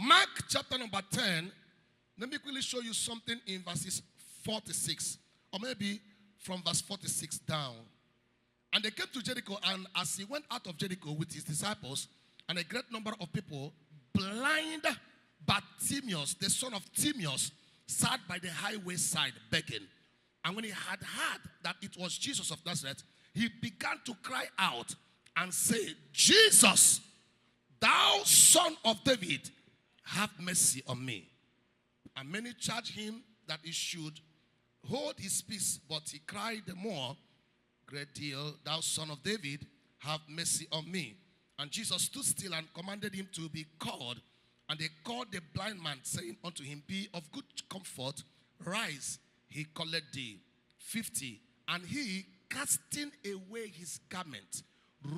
Mark chapter number 10. Let me quickly show you something in verses 46. Or maybe from verse 46 down. And they came to Jericho, and as he went out of Jericho with his disciples and a great number of people, blind Bartimaeus, the son of Timaeus, sat by the highway side begging. And when he had heard that it was Jesus of Nazareth, he began to cry out and say, Jesus, thou son of David, have mercy on me. And many charged him that he should hold his peace, but he cried the more, great deal, thou son of David, have mercy on me. And Jesus stood still and commanded him to be called. And they called the blind man, saying unto him, be of good comfort, rise, he called thee. 50. And he, casting away his garment,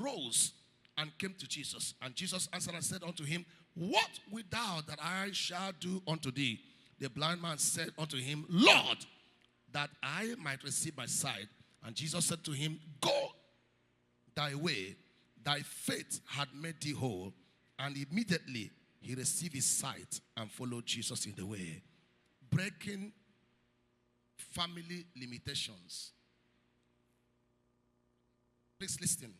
rose and came to Jesus. And Jesus answered and said unto him, what wilt thou that I shall do unto thee? The blind man said unto him, Lord, that I might receive my sight. And Jesus said to him, go thy way, thy faith had made thee whole. And immediately he received his sight and followed Jesus in the way. Breaking family limitations. Please listen.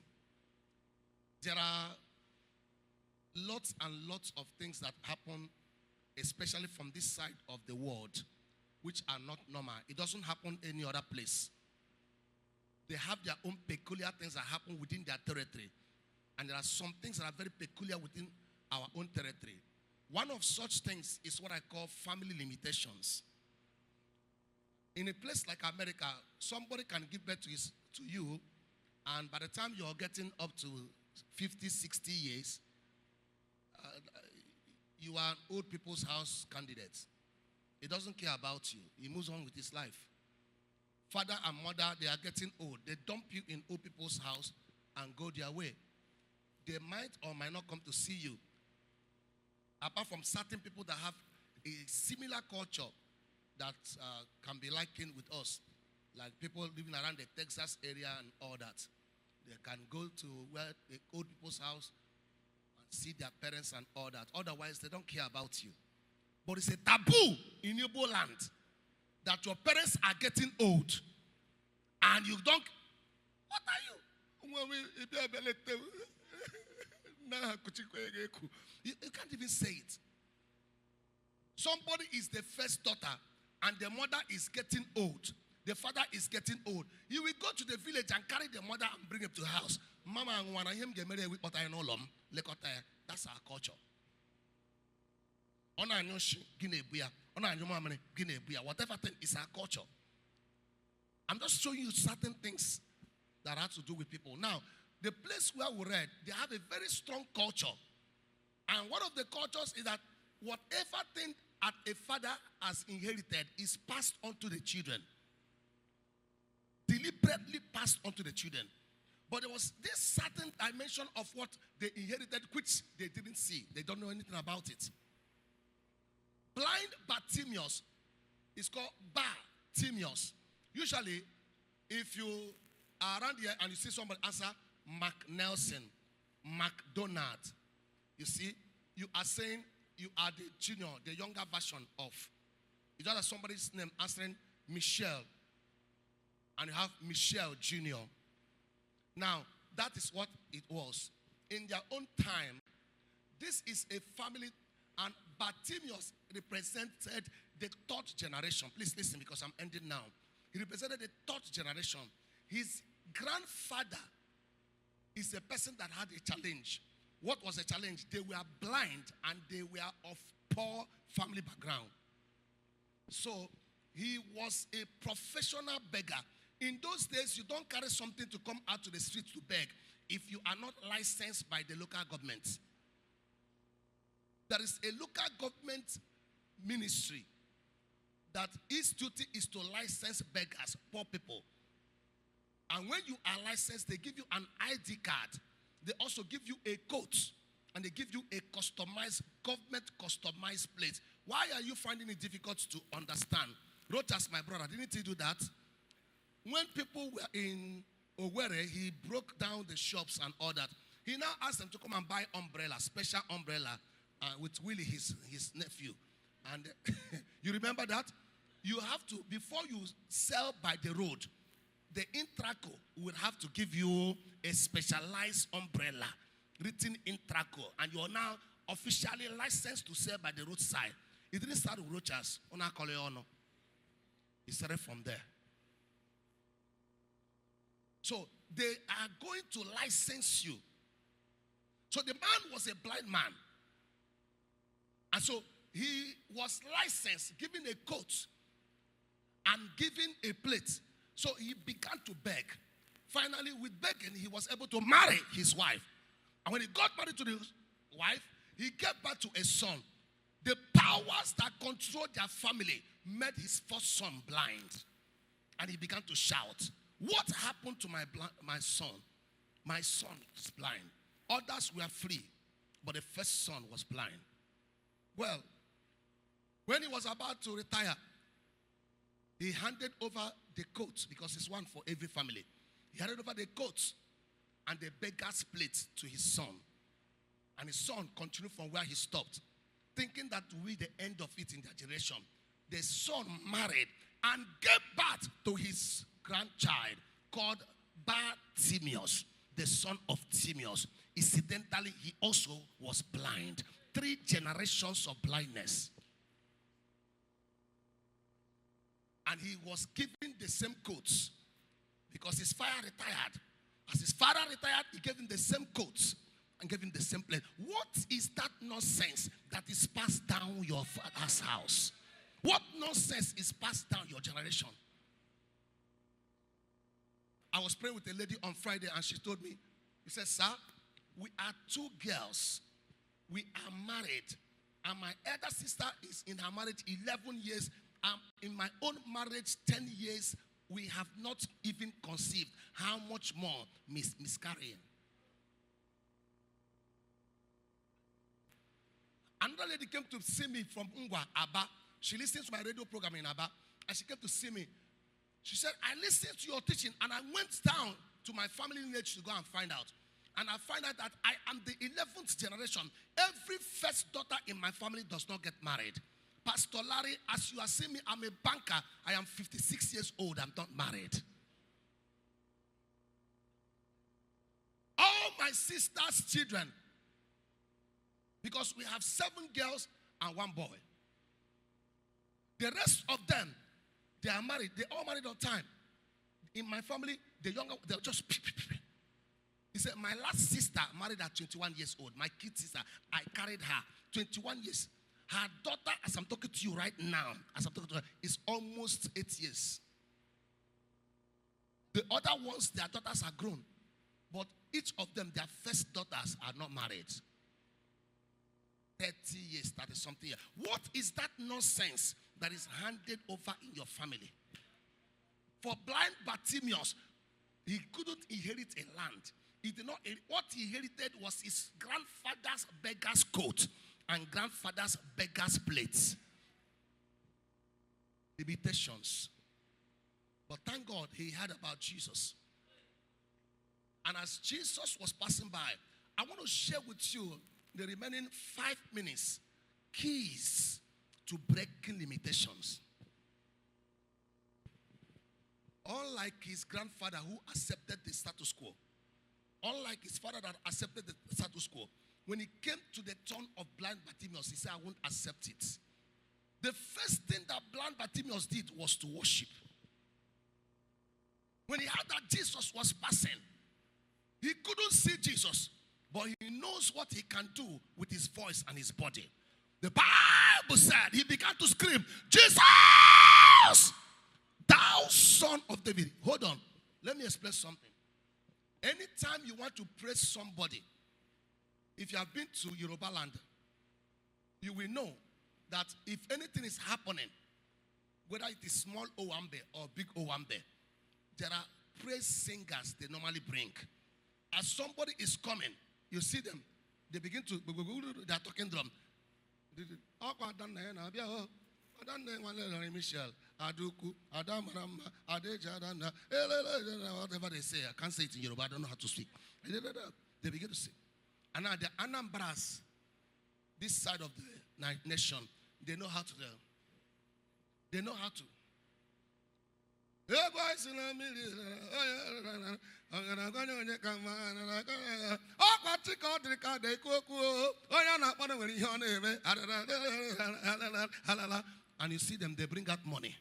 There are lots and lots of things that happen, especially from this side of the world, which are not normal. It doesn't happen any other place. They have their own peculiar things that happen within their territory. And there are some things that are very peculiar within our own territory. One of such things is what I call family limitations. In a place like America, somebody can give birth to you, and by the time you're getting up to 50, 60 years, you are an old people's house candidate. He doesn't care about you. He moves on with his life. Father and mother, they are getting old. They dump you in old people's house and go their way. They might or might not come to see you. Apart from certain people that have a similar culture that can be likened with us, like people living around the Texas area and all that. They can go to where the old people's house and see their parents and all that. Otherwise, they don't care about you. But it's a taboo in Igbo land that your parents are getting old and you don't. What are you? You can't even say it. Somebody is the first daughter and the mother is getting old. The father is getting old. You will go to the village and carry the mother and bring him to the house. Mama and one him get married with that's our culture. Whatever thing is our culture. I'm just showing you certain things that have to do with people. Now, the place where we read, they have a very strong culture. And one of the cultures is that whatever thing that a father has inherited is passed on to the children. Deliberately passed on to the children. But there was this certain dimension of what they inherited which they didn't see. They don't know anything about it. Blind Bartimaeus is called Bartimaeus. Usually, if you are around here and you see somebody answer Mark Nelson, McDonald, you see, you are saying you are the junior, the younger version of. You don't have somebody's name answering Mishael, and you have Mishael Jr. Now, that is what it was. In their own time, this is a family, and Bartimaeus represented the third generation. Please listen because I'm ending now. He represented the third generation. His grandfather is a person that had a challenge. What was the challenge? They were blind and they were of poor family background. So he was a professional beggar. In those days, you don't carry something to come out to the street to beg if you are not licensed by the local government. There is a local government ministry that its duty is to license beggars, poor people. And when you are licensed, they give you an ID card. They also give you a coat. And they give you a customized, government customized plate. Why are you finding it difficult to understand? Rotas, my brother, didn't he do that? When people were in Owerri, he broke down the shops and all that. He now asked them to come and buy umbrella, special umbrella, with Willie, his nephew. And you remember that? You have to, before you sell by the road, the Intraco will have to give you a specialized umbrella written Intraco. And you're now officially licensed to sell by the roadside. It didn't start with Rochas. It started from there. So they are going to license you. So the man was a blind man. And so he was licensed, given a coat and given a plate. So he began to beg. Finally, with begging, he was able to marry his wife. And when he got married to the wife, he gave birth to a son. The powers that controlled their family made his first son blind. And he began to shout, "What happened to my son? My son is blind. Others were free, but the first son was blind." Well, when he was about to retire, he handed over the coat, because it's one for every family. He handed over the coat and the beggar's plate to his son. And his son continued from where he stopped, thinking that will be the end of it in their generation. The son married and gave birth to his grandchild called Bartimaeus, the son of Timaeus. Incidentally, he also was blind. 3 generations of blindness. And he was given the same coats because his father retired. As his father retired, he gave him the same coats and gave him the same plate. What is that nonsense that is passed down your father's house? What nonsense is passed down your generation? I was praying with a lady on Friday and she told me, she said, "Sir, we are 2 girls. We are married. And my elder sister is in her marriage 11 years. In my own marriage 10 years. We have not even conceived. How much more miscarrying?" Another lady came to see me from Ungwa, Aba. She listens to my radio program in Aba. And she came to see me. She said, "I listened to your teaching and I went down to my family lineage to go and find out. And I find out that I am the 11th generation. Every first daughter in my family does not get married. Pastor Larry, as you are seeing me, I'm a banker. I am 56 years old. I'm not married. All my sister's children, because we have 7 girls and 1 boy. The rest of them, they are married. They all married on time. In my family, the younger, they're just..." He said, "My last sister married at 21 years old. My kid sister, I carried her 21 years. Her daughter, as I'm talking to you right now, as I'm talking to her, is almost 8 years. The other ones, their daughters are grown. But each of them, their first daughters are not married. 30 years, that is something. What is that nonsense that is handed over in your family? For blind Bartimaeus, he couldn't inherit a land. He did not. What he inherited was his grandfather's beggar's coat and grandfather's beggar's plates. Limitations. But thank God he heard about Jesus. And as Jesus was passing by, I want to share with you the remaining 5 minutes keys to breaking limitations. Unlike his grandfather who accepted the status quo, unlike his father that accepted the status quo, when he came to the turn of blind Bartimaeus, he said, "I won't accept it." The first thing that blind Bartimaeus did was to worship. When he heard that Jesus was passing, he couldn't see Jesus, but he knows what he can do with his voice and his body. The Bible said he began to scream, "Jesus, thou son of David." Hold on. Let me explain something. Anytime you want to praise somebody, if you have been to Yoruba land, you will know that if anything is happening, whether it is small Owambe or big Owambe, there are praise singers they normally bring. As somebody is coming, you see them, they begin to, they are talking drum. Mishael, Aduku, Adamarama, Adejadana, whatever they say. I can't say it in Yoruba, I don't know how to speak. They begin to sing. And now the Anambras, this side of the nation, they know how to. They know how to. And you see them, they bring out money.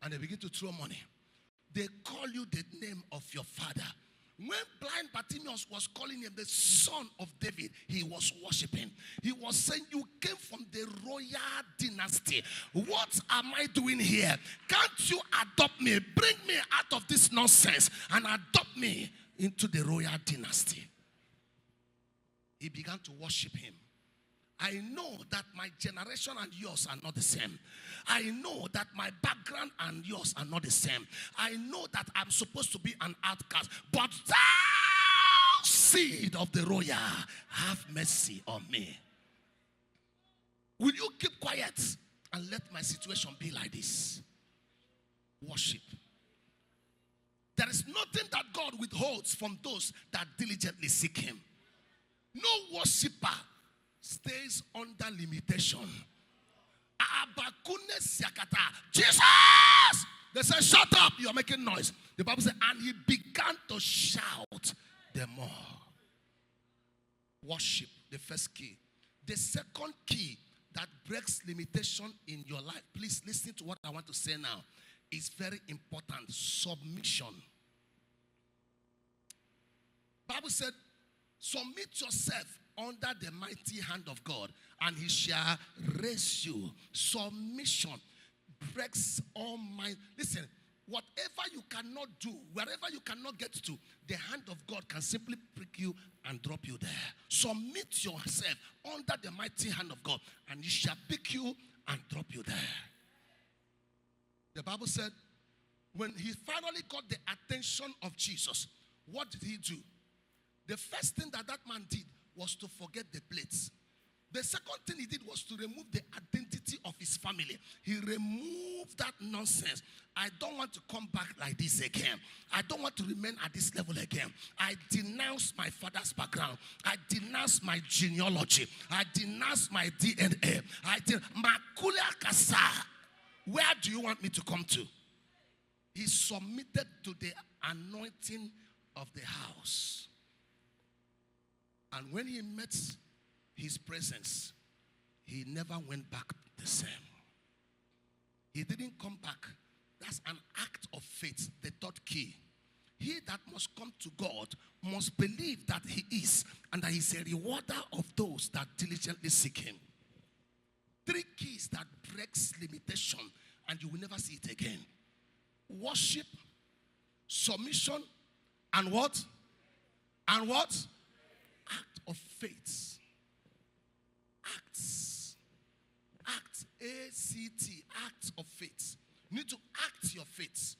And they begin to throw money. They call you the name of your father. When blind Bartimaeus was calling him the son of David, he was worshiping. He was saying, you came from the royal dynasty. What am I doing here? Can't you adopt me? Bring me out of this nonsense and adopt me into the royal dynasty. He began to worship him. I know that my generation and yours are not the same. I know that my background and yours are not the same. I know that I'm supposed to be an outcast. But thou, seed of the royal, have mercy on me. Will you keep quiet and let my situation be like this? Worship. There is nothing that God withholds from those that diligently seek him. No worshiper stays under limitation. Jesus! They said, shut up, you're making noise. The Bible said, and he began to shout the more. Worship, the first key. The second key that breaks limitation in your life, please listen to what I want to say now, is very important. Submission. Bible said, submit yourself under the mighty hand of God, and he shall raise you. Submission breaks all mind. Listen, whatever you cannot do, wherever you cannot get to, the hand of God can simply prick you and drop you there. Submit yourself under the mighty hand of God, and he shall pick you and drop you there. The Bible said, when he finally got the attention of Jesus, what did he do? The first thing that man did was to forget the plates. The second thing he did was to remove the identity of his family. He removed that nonsense. I don't want to come back like this again. I don't want to remain at this level again. I denounce my father's background. I denounce my genealogy. I denounce my DNA. Makulia Kasa. Where do you want me to come to? He submitted to the anointing of the house. And when he met his presence, he never went back the same. He didn't come back. That's an act of faith, the third key. He that must come to God must believe that he is, and that he's a rewarder of those that diligently seek him. Three keys that breaks limitation, and you will never see it again. Worship, submission, and what? And what? Act of faith. Acts. Act. A-C-T. Act of faith. You need to act your faith.